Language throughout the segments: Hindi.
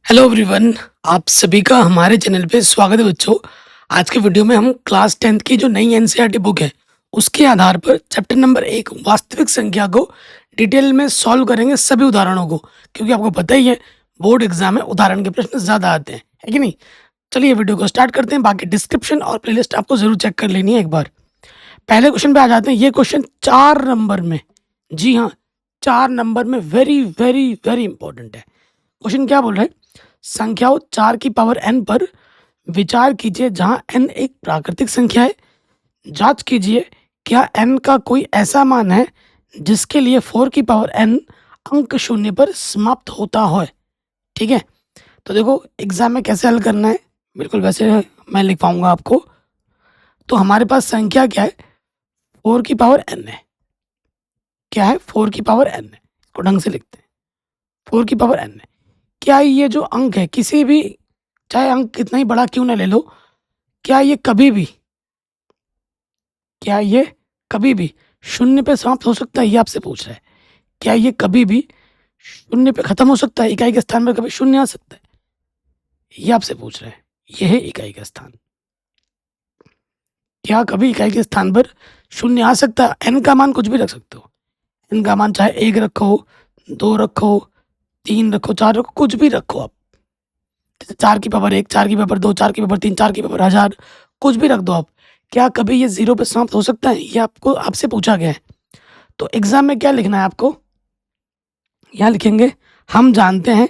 हेलो एवरीवन, आप सभी का हमारे चैनल पे स्वागत है बच्चों। आज के वीडियो में हम क्लास 10th की जो नई एनसीईआरटी बुक है उसके आधार पर चैप्टर नंबर 1 वास्तविक संख्या को डिटेल में सॉल्व करेंगे सभी उदाहरणों को, क्योंकि आपको पता ही है बोर्ड एग्जाम में उदाहरण के प्रश्न ज़्यादा आते हैं, है कि नहीं। चलिए वीडियो को स्टार्ट करते हैं। बाकी डिस्क्रिप्शन और प्लेलिस्ट आपको ज़रूर चेक कर लेनी है एक बार। पहले क्वेश्चन पे आ जाते हैं। ये क्वेश्चन 4 नंबर में, जी हाँ 4 नंबर में वेरी वेरी वेरी इंपॉर्टेंट है। क्वेश्चन क्या बोल रहा है? संख्याओं 4 की पावर n पर विचार कीजिए जहां n एक प्राकृतिक संख्या है। जांच कीजिए क्या n का कोई ऐसा मान है जिसके लिए 4 की पावर n अंक शून्य पर समाप्त होता हो। ठीक है, तो देखो एग्जाम में कैसे हल करना है, बिल्कुल वैसे मैं लिख पाऊंगा आपको। तो हमारे पास संख्या क्या है? 4 की पावर n है। क्या है? 4 की पावर n है। इसको ढंग से लिखते हैं, 4 की पावर n है। क्या ये जो अंक है, किसी भी, चाहे अंक कितना ही बड़ा क्यों ना ले लो, क्या ये कभी भी शून्य पे समाप्त हो सकता है? ये आपसे पूछ रहा है। क्या ये कभी भी शून्य पे खत्म हो सकता है? इकाई के स्थान पर कभी शून्य आ सकता है? ये आपसे पूछ रहा है। यह है इकाई का स्थान। क्या कभी इकाई के स्थान पर शून्य आ सकता है? एन का मान कुछ भी रख सकते हो। एन का मान चाहे 1 रखो, 2 रखो, 3 रखो, 4 रखो, कुछ भी रखो आप। 4 की पावर 1, 4 की पावर 2, 4 की पावर 3, 4 की पावर 1000, कुछ भी रख दो आप। क्या कभी ये 0 पे समाप्त हो सकता है? ये आपसे पूछा गया है। तो एग्जाम में क्या लिखना है आपको? यहाँ लिखेंगे हम जानते हैं,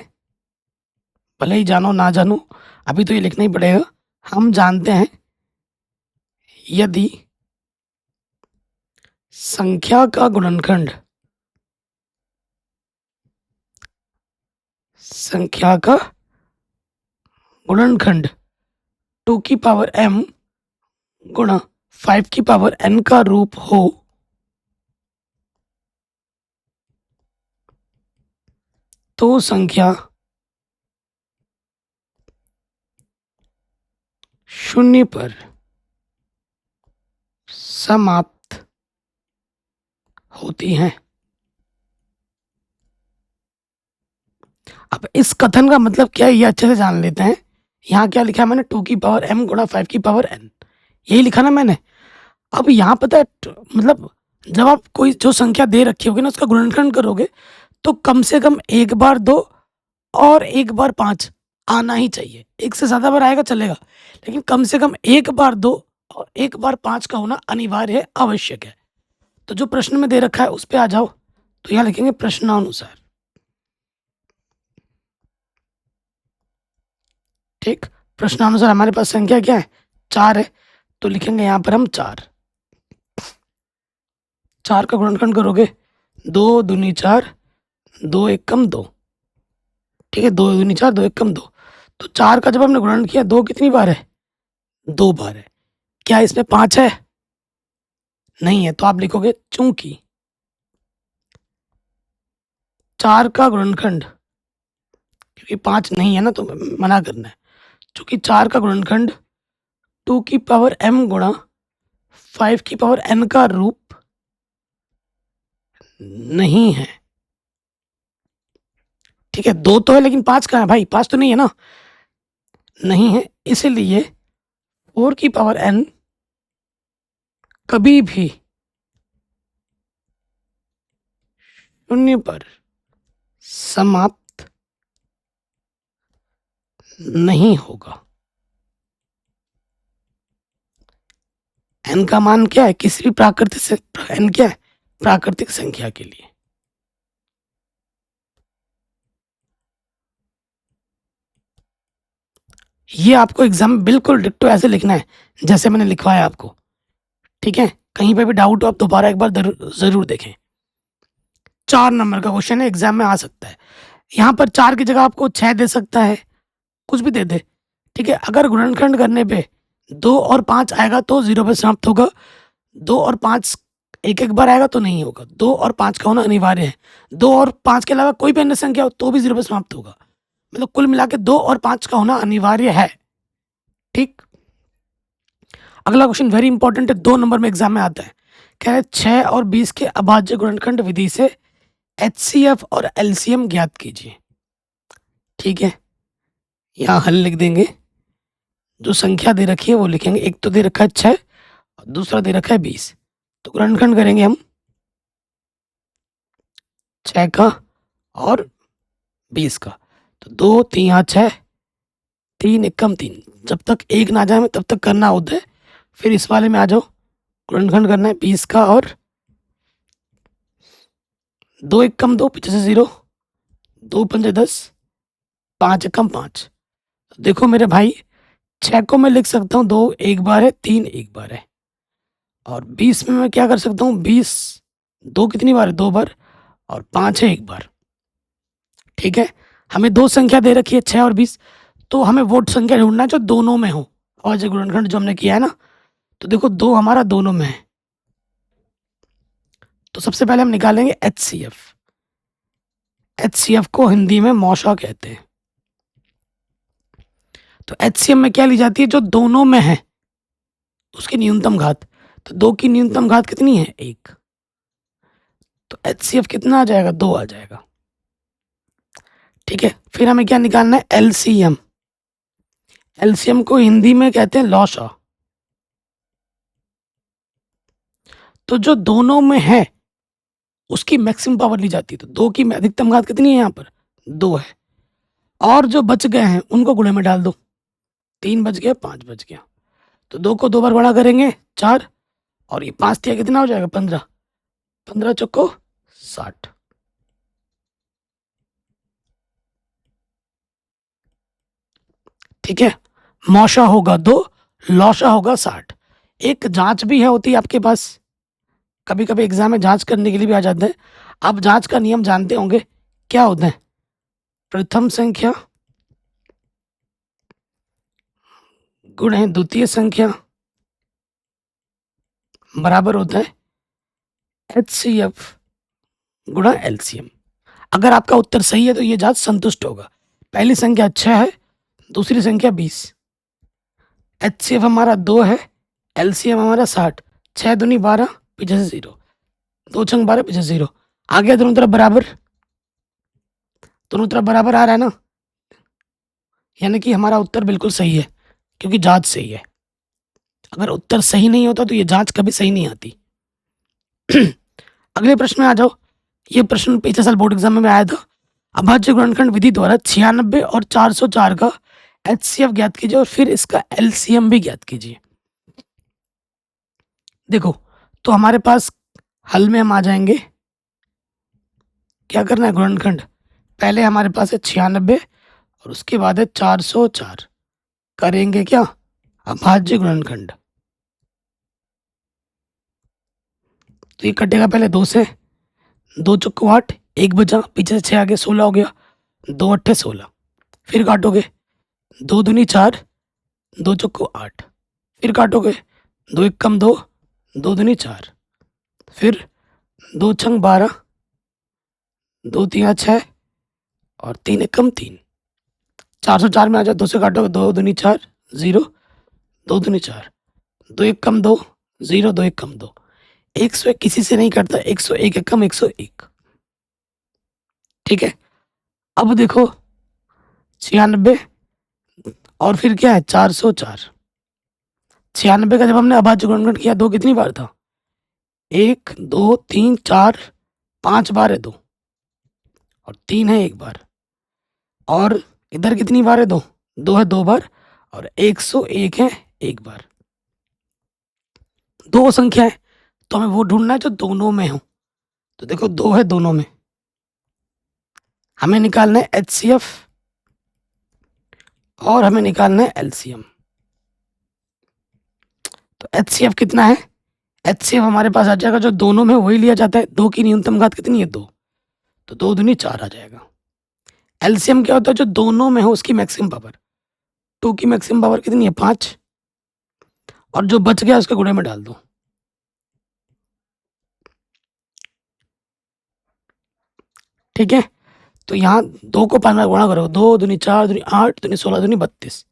भले ही जानो ना जानो, अभी तो ये लिखना ही पड़ेगा। हम जानते हैं यदि संख्या का गुणनखंड संख्या का गुणनखंड 2 की पावर m गुणा 5 की पावर n का रूप हो तो संख्या शून्य पर समाप्त होती हैं। अब इस कथन का मतलब क्या है ये अच्छे से जान लेते हैं। यहाँ क्या लिखा है मैंने? 2 की पावर m गुणा 5 की पावर n, यही लिखा ना मैंने। अब यहाँ पता है मतलब जब आप कोई जो संख्या दे रखी होगी ना उसका गुणनखंड करोगे तो कम से कम एक बार 2 और एक बार 5 आना ही चाहिए। एक से ज़्यादा बार आएगा चलेगा, लेकिन कम से कम एक बार 2 और एक बार 5 का होना अनिवार्य है, आवश्यक है। तो जो प्रश्न में दे रखा है उस पर आ जाओ। तो यहाँ लिखेंगे प्रश्नानुसार। ठीक, प्रश्नानुसार हमारे पास संख्या क्या है? 4 है, तो लिखेंगे यहाँ पर हम 4। 4 का गुणनखंड करोगे 2 दूनी 4, 2 एकम 2। ठीक है, 2 दूनी 4, 2 एकम 2। तो 4 का जब हमने गुणन किया 2 कितनी बार है? 2 बार है। क्या इसमें 5 है? नहीं है, तो आप लिखोगे चूंकि 4 का गुणनखंड, क्योंकि 5 नहीं है ना तो मना करना है। चूंकि 4 का गुणनखंड 2 की पावर m गुणा 5 की पावर n का रूप नहीं है। ठीक है, 2 तो है लेकिन 5 कहाँ है भाई? 5 तो नहीं है ना, नहीं है। इसलिए 4 की पावर n कभी भी शून्य पर समाप्त नहीं होगा। n का मान क्या है? किसी भी प्राकृतिक से n क्या है? प्राकृतिक संख्या के लिए। ये आपको एग्जाम में बिल्कुल डिट्टो ऐसे लिखना है जैसे मैंने लिखवाया आपको। ठीक है, कहीं पे भी डाउट हो आप दोबारा एक बार जरूर देखें। 4 नंबर का क्वेश्चन है, एग्जाम में आ सकता है। यहाँ पर 4 की जगह आपको 6 दे सकता है, कुछ भी दे दे। ठीक है, अगर गुणनखंड करने पे 2 और 5 आएगा तो 0 पे समाप्त होगा। 2 और 5 एक एक बार आएगा तो नहीं होगा। 2 और 5 का होना अनिवार्य है। 2 और 5 के अलावा कोई भी अन्य संख्या हो तो भी 0 पे समाप्त होगा। मतलब कुल मिला के 2 और 5 का होना अनिवार्य है। ठीक, अगला क्वेश्चन वेरी इंपॉर्टेंट है, 2 नंबर में एग्जाम में आता है। कह रहे 6 और 20 के अभाज्य गुणनखंड विधि से HCF और LCM ज्ञात कीजिए। ठीक है, यहाँ हल लिख देंगे, जो संख्या दे रखी है वो लिखेंगे। एक तो दे रखा है 6 और दूसरा दे रखा है 20। तो गुणनखंड करेंगे हम 6 का और 20 का। तो 2 3 यहाँ 6, 3 एकम 3। जब तक एक ना आ जाए तब तक करना होता है। फिर इस वाले में आ जाओ, गुणनखंड करना है 20 का और 2 एकम 2, पीछे से 0, 2 पंजे 10, 5 एकम 5। देखो मेरे भाई, 6 को मैं लिख सकता हूँ 2 एक बार है, 3 एक बार है। और 20 में मैं क्या कर सकता हूँ, 20 2 कितनी बार है, 2 बार, और 5 है एक बार। ठीक है, हमें दो संख्या दे रखी है 6 और 20, तो हमें वो संख्या ढूंढना है जो दोनों में हो। और जो गुणनखंड जो हमने किया है ना, तो देखो 2 हमारा दोनों में है। तो सबसे पहले हम निकालेंगे HCF। HCF को हिंदी में मौशा कहते हैं। तो HCF में क्या ली जाती है, जो दोनों में है उसकी न्यूनतम घात। तो 2 की न्यूनतम घात कितनी है, 1। तो HCF कितना आ जाएगा, 2 आ जाएगा। ठीक है, फिर हमें क्या निकालना है, LCM। LCM को हिंदी में कहते हैं लॉशा। तो जो दोनों में है उसकी मैक्सिमम पावर ली जाती है। तो 2 की अधिकतम घात कितनी है, यहाँ पर 2 है। और जो बच गए हैं उनको गुणे में डाल दो, 3 बच गया, 5 बच गया। तो 2 को 2 बार गुणा करेंगे 4, और ये 5 दिया कितना हो जाएगा, 15। 15 चौको 60। ठीक है, मौशा होगा 2, लौशा होगा 60। एक जांच भी है होती है आपके पास, कभी कभी एग्जाम में जांच करने के लिए भी आ जाते हैं। आप जांच का नियम जानते होंगे, क्या होते हैं, प्रथम संख्या गुणे द्वितीय संख्या बराबर होता है HCF गुणा LCM। अगर आपका उत्तर सही है तो ये जांच संतुष्ट होगा। पहली संख्या 6 है, दूसरी संख्या 20। HCF हमारा 2 है, LCM हमारा 60। 6 दूनी 12, पीछे से 0, 2 छंग 12, पीछे 0। आ गया दोनों तरफ बराबर, दोनों तरफ बराबर आ रहा है ना, यानी कि हमारा उत्तर बिल्कुल सही है, क्योंकि जांच सही है। अगर उत्तर सही नहीं होता तो ये जांच कभी सही नहीं आती। अगले प्रश्न में आ जाओ। ये प्रश्न पिछले साल बोर्ड एग्जाम में आया था। अभाज्य गुणनखंड विधि द्वारा 96 और 404 का HCF ज्ञात कीजिए और फिर इसका LCM भी ज्ञात कीजिए। देखो, तो हमारे पास हल में हम आ जाएंगे, क्या करना है, गुणनखंड। पहले हमारे पास है 96 और उसके बाद है 404। करेंगे क्या, अभाज्य गुणनखंड। तो ये कटेगा पहले 2 से, 2 चौको 8, 1 बचा, पीछे से 6 आगे 16 हो गया, 2 अट्ठे 16। फिर काटोगे, 2 दूनी 4, 2 चौको 8। फिर काटोगे, 2 एक कम 2, 2 दूनी 4। फिर 2 छंग 12, 2 तिया 6 और 3 एक कम 3। 404 में आ जाओ, 2 से काटोगे, 2 दूनी 4, 0, 2 दूनी 4, 2 एक कम 2, 0, 2 एक कम 2। 101 किसी से नहीं कटता, 101 एक कम 101। ठीक है, अब देखो 96 और फिर क्या है, 404। 96 का जब हमने अभाज्य गुणनखंड किया, 2 कितनी बार था, 1 2 3 4 5 बार है 2, और 3 है 1 बार। और इधर कितनी बार है, 2 2 है 2 बार, और 101 है 1 बार। दो संख्या है तो हमें वो ढूंढना है जो दोनों में हो। तो देखो 2 है दोनों में, हमें निकालना है HCF और हमें निकालना है LCM। तो HCF कितना है, HCF हमारे पास आ जाएगा जो दोनों में वही लिया जाता है। 2 की न्यूनतम घात कितनी है, 2, तो 2 दूनी 4 आ जाएगा। LCM क्या होता है, जो दोनों में हो उसकी मैक्सिमम पावर। 2 की मैक्सिमम पावर कितनी है, 5, और जो बच गया उसके गुणे में डाल दो। ठीक है, तो यहाँ 2 को 5 में गुणा करो, 2 दूनी 4 दूनी 8 दूनी 16 दूनी 32,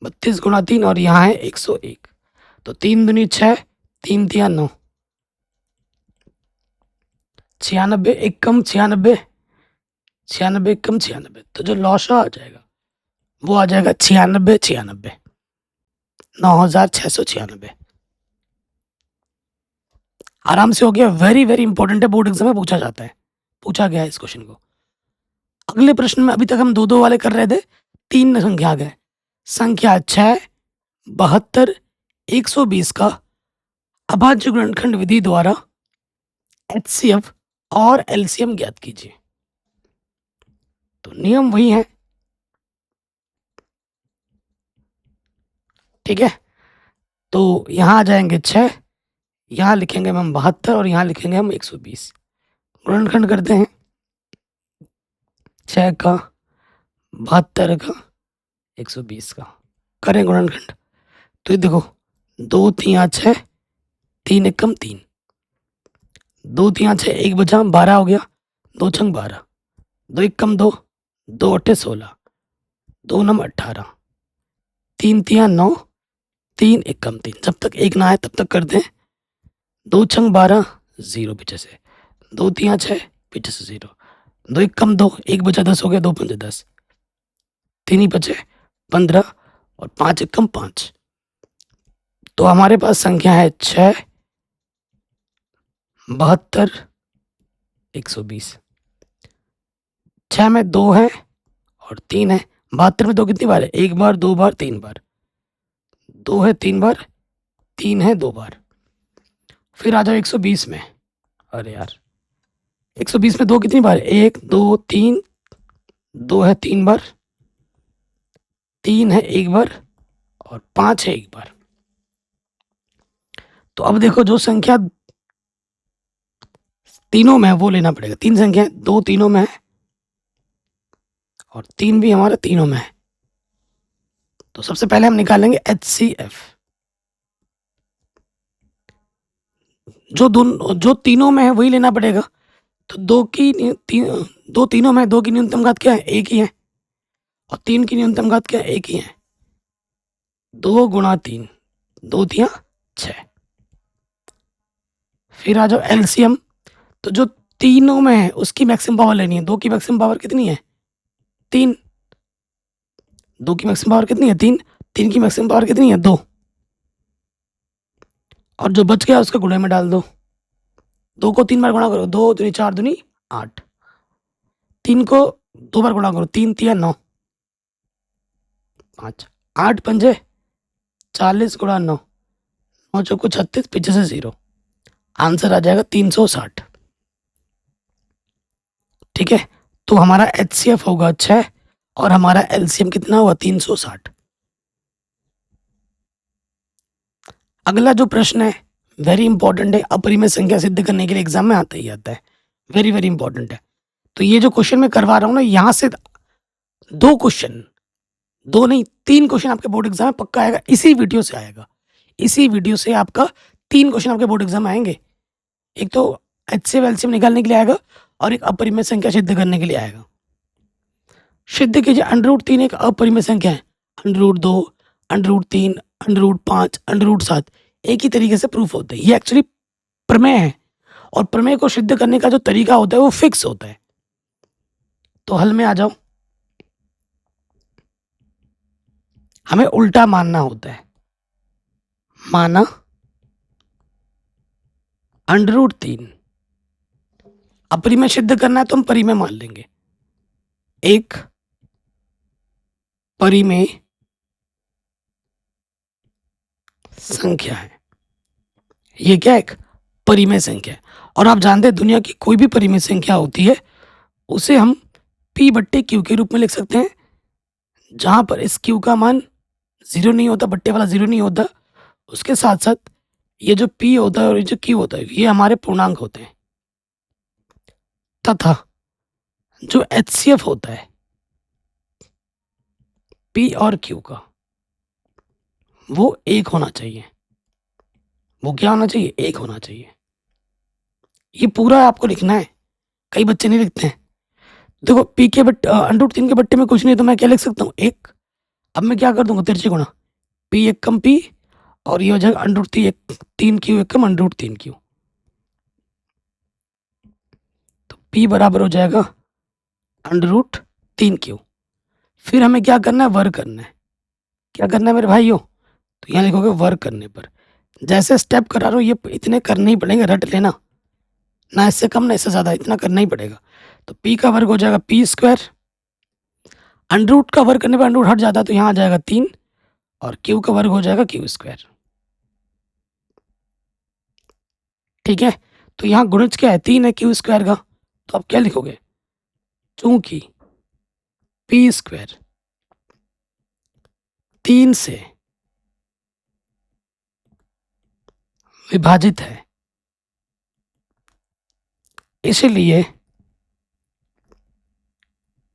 32 गुणा 3, और यहाँ है 101। तो 3 दूनी 6, 3 तिया 9, 96 एक कम 96, 96 कम 96, तो जो लौशा आ जाएगा वो आ जाएगा 96 96, 9696। आराम से हो गया। वेरी वेरी इंपॉर्टेंट है, बोर्ड एग्जाम में पूछा जाता है, पूछा गया है इस क्वेश्चन को। अगले प्रश्न में अभी तक हम 2 2 वाले कर रहे थे, 3 संख्या आ गए। संख्या 6, 72, 120 का अभाज्य गुणनखंड विधि द्वारा HCF और LCM ज्ञात कीजिए। तो नियम वही है, ठीक है। तो यहाँ आ जाएंगे 6, यहाँ लिखेंगे हम 72 और यहाँ लिखेंगे हम 120। गुणनखंड करते हैं, 6 का 72 का 120 का, करें गुणनखंड। तो ये देखो 2 3 6, 3 1 कम 3, 2 3 6, 1 बचा 12 हो गया, 2 छंग 12, 2 1 कम 2, 2 8 16, 2 9 18, 3 3 9, 3 1 कम 3। जब तक 1 ना आए तब तक करते हैं। 2 छंग 12, 0 पीछे से, 2 3 6 पीछे से 0, 2 1 कम 2, 1 बचा 10 हो गया, 2 5 10, 3 ही बचे 15 और 5 1 कम 5। तो हमारे पास संख्या है 6, 72, 120। 6 में 2 है और 3 है। 72 में 2 कितनी बार है? 1 बार, 2 बार, 3 बार। 2 है 3 बार, 3 है 2 बार। फिर आ जाओ 120 में। अरे यार 120 में 2 कितनी बार है? 1 2 3, 2 है 3 बार, 3 है 1 बार और 5 है 1 बार। तो अब देखो जो संख्या तीनों में है वो लेना पड़ेगा। 3 संख्या 2 तीनों में है और 3 भी हमारा तीनों में है। तो सबसे पहले हम निकालेंगे HCF। जो तीनों में है वही लेना पड़ेगा। तो 2 तीनों में 2 की न्यूनतम घात क्या है? 1 ही है। और 3 की न्यूनतम घात क्या है? 1 ही है। 2 गुणा 3, 2 3 6। फिर आ जाओ LCM। तो जो तीनों में है उसकी मैक्सिमम पावर लेनी है। 2 की मैक्सिमम पावर कितनी है? 3। 2 की मैक्सिमम पावर कितनी है? 3। 3 की मैक्सिमम पावर कितनी है? 2। और जो बच गया उसके गुणे में डाल दो। 2 को 3 बार गुणा करो, 2 दूनी 4 दूनी 8। 3 को 2 बार गुणा करो, 3 3 9, 5, 8 पंजे 40 गुणा 9, 9 चौको 36, पीछे से 0। आंसर आ जाएगा 360। ठीक है। तो हमारा HCF होगा 6 और हमारा LCM कितना हुआ? 360। अगला जो प्रश्न है वेरी इंपॉर्टेंट है, अपरिमेय संख्या सिद्ध करने के लिए एग्जाम में आता ही आता है, वेरी वेरी इंपॉर्टेंट है। तो ये जो क्वेश्चन मैं करवा रहा हूँ ना, यहाँ से 2 क्वेश्चन, 2 नहीं 3 क्वेश्चन आपके बोर्ड एग्जाम में पक्का आएगा। इसी वीडियो से आएगा, इसी वीडियो से आपका 3 क्वेश्चन आपके बोर्ड एग्जाम में आएंगे। एक तो HCF LCM निकालने के लिए आएगा और एक अपरिमेय संख्या सिद्ध करने के लिए आएगा। सिद्ध कीजिए √3 एक अपरिमेय संख्या है। √2, √3, √5, √7 एक ही तरीके से प्रूफ होते हैं। ये एक्चुअली प्रमेय है और प्रमेय को सिद्ध करने का जो तरीका होता है वो फिक्स होता है। तो हल में आ जाओ। हमें उल्टा मानना होता है। माना √3 अपरिमेय सिद्ध करना है तो हम परिमेय मान लेंगे। एक परिमेय संख्या है। ये क्या? एक परिमेय संख्या है। और आप जानते हैं दुनिया की कोई भी परिमेय संख्या होती है उसे हम P/Q के रूप में लिख सकते हैं, जहां पर इस Q का मान 0 नहीं होता, बट्टे वाला 0 नहीं होता। उसके साथ साथ ये जो P होता है और ये जो Q होता है ये हमारे पूर्णांक होते हैं। तथा जो HCF होता है P और Q का, वो 1 होना चाहिए। वो क्या होना चाहिए? 1 होना चाहिए। ये पूरा आपको लिखना है, कई बच्चे नहीं लिखते हैं। देखो P के बट्टे √3 के बट्टे में कुछ नहीं है तो मैं क्या लिख सकता हूँ? 1। अब मैं क्या कर दूंगा? तिरछे गुणा, P 1 कम P और ये हो जाएगा √3 Q 1 कम √3 Q। तो P बराबर हो जाएगा अंडर रूट 3q। फिर हमें क्या करना है, वर्क करना है। क्या करना है मेरे भाइयों, तो यहाँ लिखोगे वर्क करने पर। जैसे स्टेप करा रहा हूँ ये इतने करने ही पड़ेंगे, रट लेना, ना इससे कम ना इससे ज़्यादा, इतना करना ही पड़ेगा। तो p का वर्ग हो जाएगा p², अंडर रूट का वर्ग करने पर अंडर रूट हट जाता है तो यहाँ आ जाएगा 3, और q का वर्ग हो जाएगा q²। ठीक है, तो यहाँ गुणज क्या है, 3 है q² का, तो आप क्या लिखोगे, चूंकि p² 3 से विभाजित है, इसलिए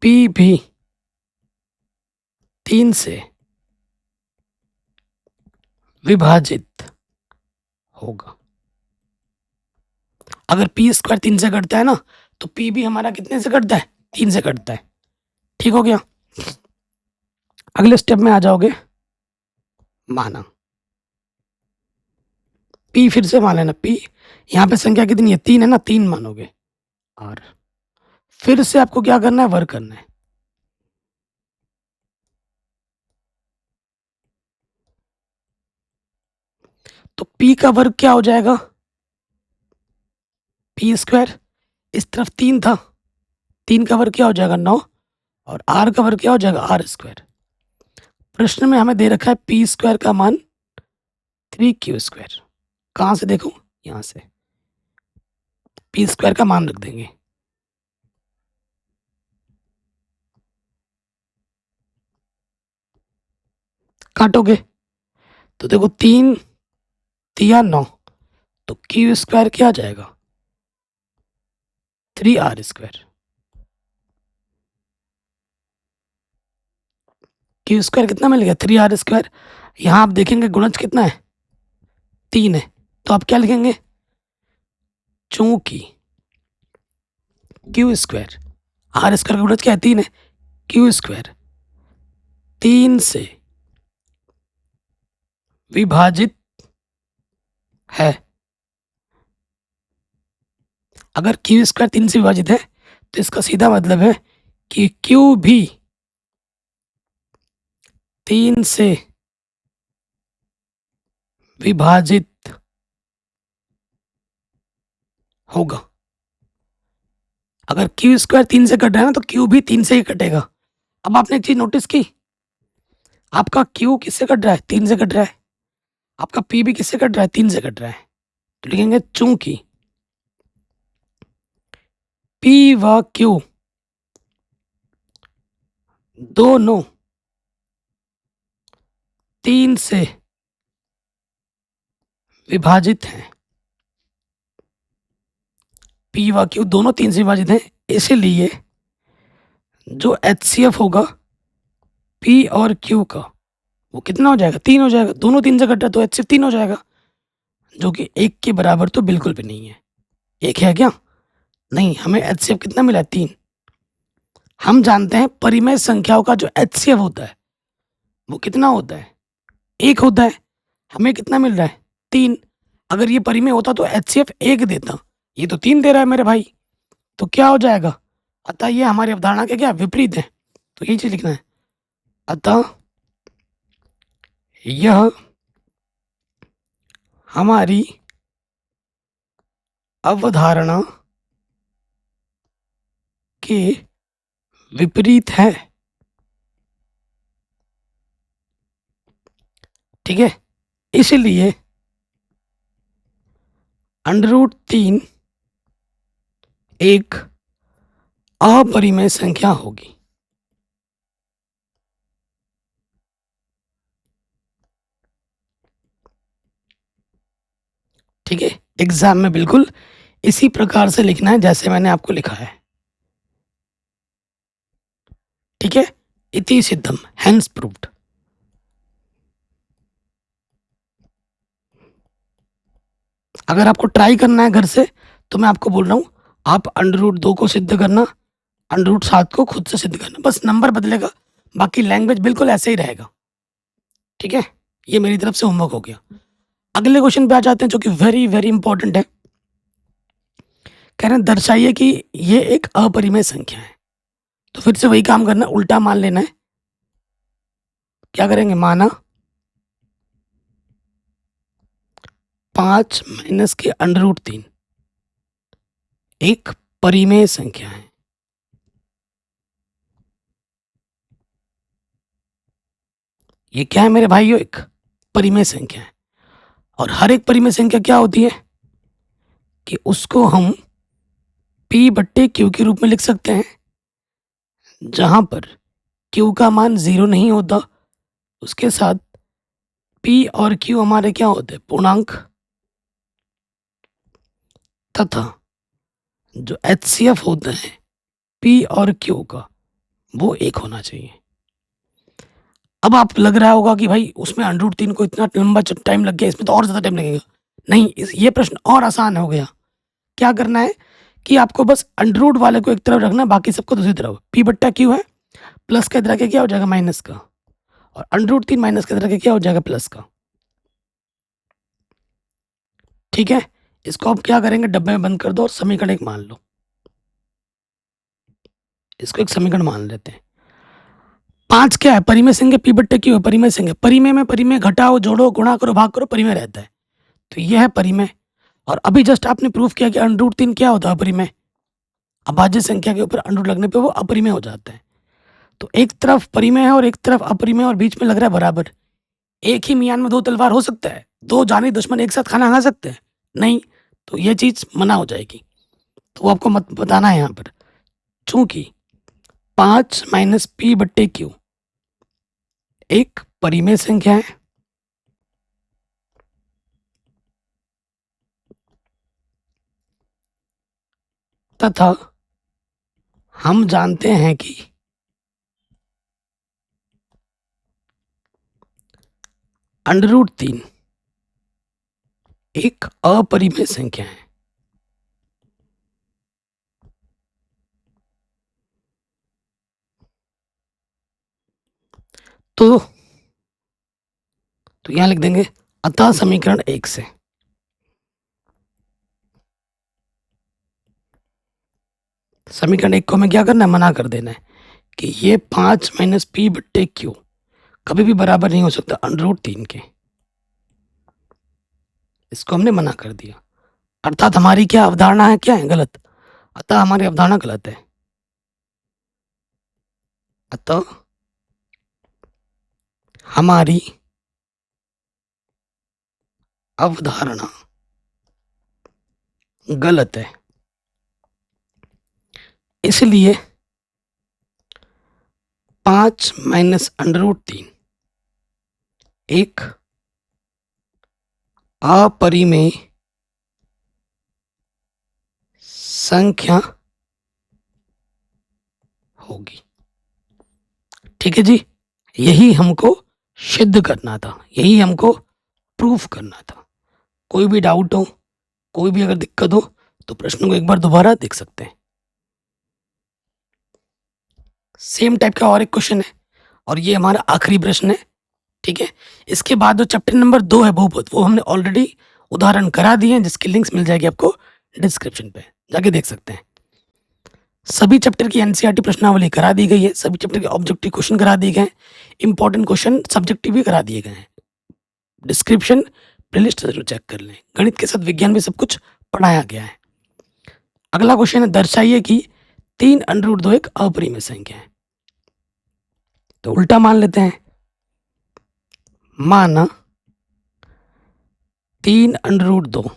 p भी 3 से विभाजित होगा। अगर p² 3 से कटता है ना, तो p भी हमारा कितने से कटता है, 3 से कटता है। ठीक हो गया। अगले स्टेप में आ जाओगे, माना p, फिर से मान लेना p, यहाँ पे संख्या कितनी है, 3 है ना, 3 मानोगे, और फिर से आपको क्या करना है, वर्क करना है। तो p का वर्ग क्या हो जाएगा, p², इस तरफ 3 था, 3 का वर्ग क्या हो जाएगा 9, और r का वर्ग क्या हो जाएगा r²। प्रश्न में हमें दे रखा है p² का मान 3q²। कहाँ से देखो, यहाँ से p² का मान रख देंगे। काटोगे तो देखो 3 3 9, तो q² क्या आ जाएगा, 3r²। q² कितना मिल गया, 3r²। यहाँ आप देखेंगे गुणज कितना है, 3 है, तो आप क्या लिखेंगे, चूंकि q² r² का गुणज क्या है, 3 है, q² 3 से विभाजित है। अगर q² 3 से विभाजित है तो इसका सीधा मतलब है कि q भी 3 से विभाजित होगा। अगर q² 3 से कट रहा है ना, तो q भी 3 से ही कटेगा। अब आपने एक चीज नोटिस की, आपका q किससे कट रहा है, 3 से कट रहा है, आपका p भी किससे कट रहा है, 3 से कट रहा है। तो लिखेंगे चूंकि p व q दोनों 3 से विभाजित हैं, p व q दोनों 3 से विभाजित हैं, इसलिए जो HCF होगा p और q का वो कितना हो जाएगा, 3 हो जाएगा। दोनों 3 से कट रहा है तो HCF 3 हो जाएगा, जो कि 1 के बराबर तो बिल्कुल भी नहीं है। 1 है क्या, नहीं, हमें HCF कितना मिला है, 3। हम जानते हैं परिमेय संख्याओं का जो HCF होता है वो कितना होता है, 1 होता है। हमें कितना मिल रहा है, 3। अगर ये परिमेय होता तो HCF 1 देता, ये तो 3 दे रहा है मेरे भाई, तो क्या हो जाएगा। अतः ये हमारी अवधारणा के क्या विपरीत है, तो यही चीज लिखना है। अतः यह हमारी अवधारणा के विपरीत है। ठीक है, इसलिए √3 एक अपरिमेय संख्या होगी। ठीक है, एग्जाम में बिल्कुल इसी प्रकार से लिखना है जैसे मैंने आपको लिखा है। ठीक है, इति सिद्धम, हेंस प्रूव्ड। अगर आपको ट्राई करना है घर से तो मैं आपको बोल रहा हूँ, आप √2 को सिद्ध करना, √7 को खुद से सिद्ध करना, बस नंबर बदलेगा, बाकी लैंग्वेज बिल्कुल ऐसे ही रहेगा। ठीक है, ये मेरी तरफ से होमवर्क हो गया। अगले क्वेश्चन पे आ जाते हैं जो कि वेरी वेरी इंपॉर्टेंट है। कह रहे हैं दर्शाइए कि ये एक अपरिमेय संख्या है। तो फिर से वही काम करना, उल्टा मान लेना है। क्या करेंगे, माना 5 माइनस के अंडर रूट 3 एक परिमेय संख्या है। ये क्या है मेरे भाइयों, एक परिमेय संख्या है। और हर एक परिमेय संख्या क्या होती है कि उसको हम p बट्टे q के रूप में लिख सकते हैं, जहां पर q का मान 0 नहीं होता, उसके साथ p और q हमारे क्या होते हैं, पूर्णांक, तथा जो HCF होता है p और q का वो 1 होना चाहिए। अब आप लग रहा होगा कि भाई उसमें अंडर रूट 3 को इतना लंबा टाइम लग गया, इसमें तो और ज़्यादा टाइम लगेगा। नहीं, ये प्रश्न और आसान हो गया। क्या करना है कि आपको बस अंडर रूट वाले को एक तरफ रखना है, बाकी सबको दूसरी तरफ। p बट्टा q है, प्लस के तरह के क्या हो जाएगा, माइनस का, और अंडर रूट 3 माइनस के तरह के क्या हो जाएगा, प्लस का। ठीक है, इसको आप क्या करेंगे, डब्बे में बंद कर दो और समीकरण एक मान लो। इसको एक समीकरण मान लेते हैं। 5 क्या है, परिमेय संख्या, p बट्टे q है, परिमेय संख्या। परिमेय में परिमेय घटाओ, जोड़ो, गुणा करो, भाग करो, परिमेय रहता है। तो ये है परिमेय। और अभी जस्ट आपने प्रूफ किया कि अंडर रूट 3 क्या होता है, अपरिमेय। अभाज्य संख्या के ऊपर अंडर रूट लगने पे वो अपरिमेय हो जाता है। तो एक तरफ परिमेय है और एक तरफ अपरिमेय, और बीच में लग रहा है बराबर। एक ही मियान में दो तलवार हो सकता है, दो जानी दुश्मन एक साथ खाना खा सकते हैं? नहीं, तो ये चीज मना हो जाएगी। तो वो आपको मत बताना है यहाँ पर। चूंकि 5 माइनस p बट्टे q एक परिमेय संख्या है, तथा हम जानते हैं कि अंडर रूट 3 एक अपरिमेय संख्या है। तो यहां लिख देंगे, अतः समीकरण 1 से समीकरण 1 को हमें क्या करना है, मना कर देना है कि ये 5 माइनस p बट्टे q कभी भी बराबर नहीं हो सकता अंडर रूट 3 के। इसको हमने मना कर दिया, अर्थात हमारी क्या अवधारणा है, क्या है, गलत। अतः हमारी अवधारणा गलत है। अतः हमारी अवधारणा गलत है। इसलिए 5 माइनस अंडर रूट 3 एक अपरिमेय संख्या होगी। ठीक है जी, यही हमको सिद्ध करना था, यही हमको प्रूफ करना था। कोई भी डाउट हो, कोई भी अगर दिक्कत हो, तो प्रश्न को एक बार दोबारा देख सकते हैं। सेम टाइप का और एक क्वेश्चन है, और ये हमारा आखिरी प्रश्न है। ठीक है, इसके बाद जो चैप्टर नंबर 2 है बहुपद, वो हमने ऑलरेडी उदाहरण करा दिए हैं, जिसकी लिंक्स मिल जाएगी आपको डिस्क्रिप्शन पे, जाके देख सकते हैं। सभी चैप्टर की एनसीईआरटी प्रश्नावली करा दी गई है, सभी चैप्टर के ऑब्जेक्टिव क्वेश्चन करा दिए गए हैं, इंपॉर्टेंट क्वेश्चन सब्जेक्टिव भी करा दिए गए हैं। डिस्क्रिप्शन प्लेलिस्ट जरूर चेक कर लें, गणित के साथ विज्ञान भी सब कुछ पढ़ाया गया है। अगला क्वेश्चन है, दर्शाइए कि 3 अंडर रूट 2 एक अपरिमेय संख्या है। तो उल्टा मान लेते हैं, माना 3 अंडर रूट 2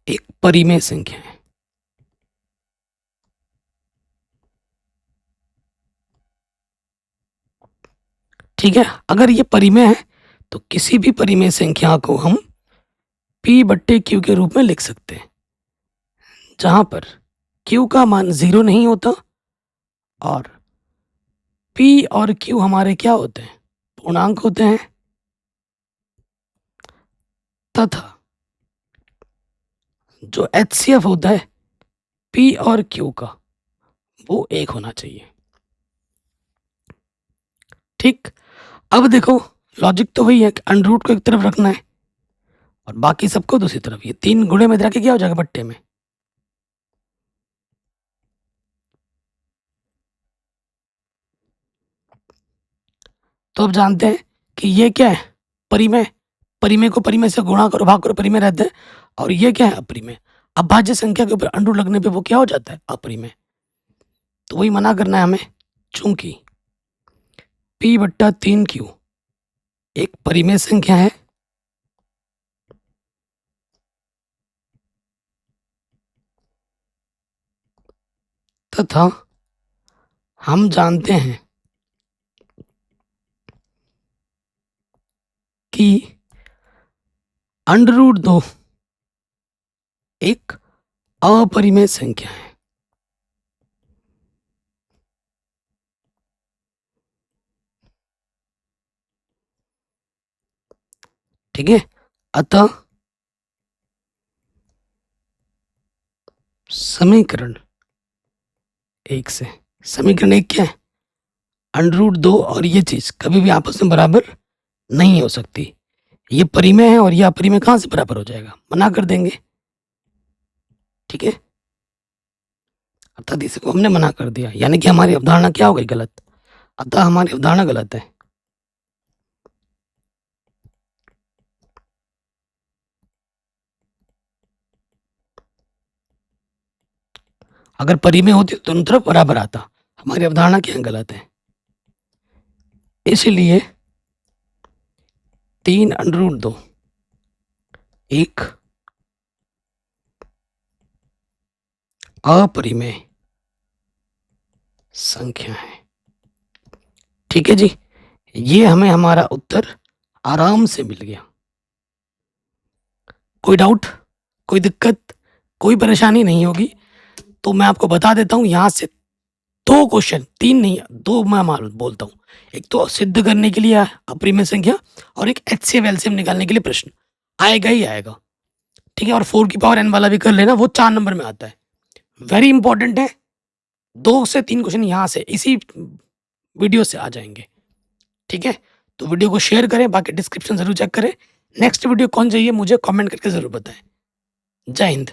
एक परिमेय संख्या है। ठीक है, अगर ये परिमेय है तो किसी भी परिमेय संख्या को हम p बट्टे q के रूप में लिख सकते हैं, जहां पर q का मान 0 नहीं होता और p और q हमारे क्या होते हैं, पूर्णांक होते हैं, तथा जो HCF होता है p और q का वो 1 होना चाहिए। ठीक, अब देखो लॉजिक तो वही है कि अंडर रूट को एक तरफ रखना है और बाकी सबको दूसरी तरफ। ये 3 गुणे में रख के क्या हो जाएगा, बट्टे में। तो अब जानते हैं कि ये क्या है, परिमेय। परिमेय को परिमेय से गुणा करो, भाग करो, परिमेय रहता है। और ये क्या है, अपरिमेय। अभाज्य संख्या के ऊपर अंडू लगने पे वो क्या हो जाता है, अपरिमेय। तो वही मना करना है हमें। चूंकि P/3Q एक परिमेय संख्या है तथा हम जानते हैं कि √2 एक अपरिमेय संख्या है। ठीक है, अतः समीकरण 1 से, समीकरण 1 क्या है, √2 और ये चीज कभी भी आपस में बराबर नहीं हो सकती। ये परिमेय है और ये अपरिमेय, कहां से बराबर हो जाएगा, मना कर देंगे। ठीक है, अर्थात इसको हमने मना कर दिया, यानी कि हमारी अवधारणा क्या हो गई, गलत। अतः हमारी अवधारणा गलत है। अगर परिमेय होती तो दोनों तरफ बराबर आता। हमारी अवधारणा क्या गलत है, इसलिए 3√2 एक अपरिमेय संख्या है। ठीक है जी, ये हमें हमारा उत्तर आराम से मिल गया। कोई डाउट, कोई दिक्कत, कोई परेशानी नहीं होगी। तो मैं आपको बता देता हूं, यहां से 2 क्वेश्चन, 3 नहीं 2 मैं बोलता हूं। एक तो सिद्ध करने के लिए अपरिमेय संख्या और एक HCF LCM निकालने के लिए प्रश्न आएगा ही आएगा। ठीक है, और 4 की पावर n वाला भी कर लेना, वो 4 नंबर में आता है। वेरी इंपॉर्टेंट है। 2 से 3 क्वेश्चन यहाँ से इसी वीडियो से आ जाएंगे। ठीक है, तो वीडियो को शेयर करें, बाकी डिस्क्रिप्शन जरूर चेक करें। नेक्स्ट वीडियो कौन चाहिए मुझे कमेंट करके जरूर बताएं। जय हिंद।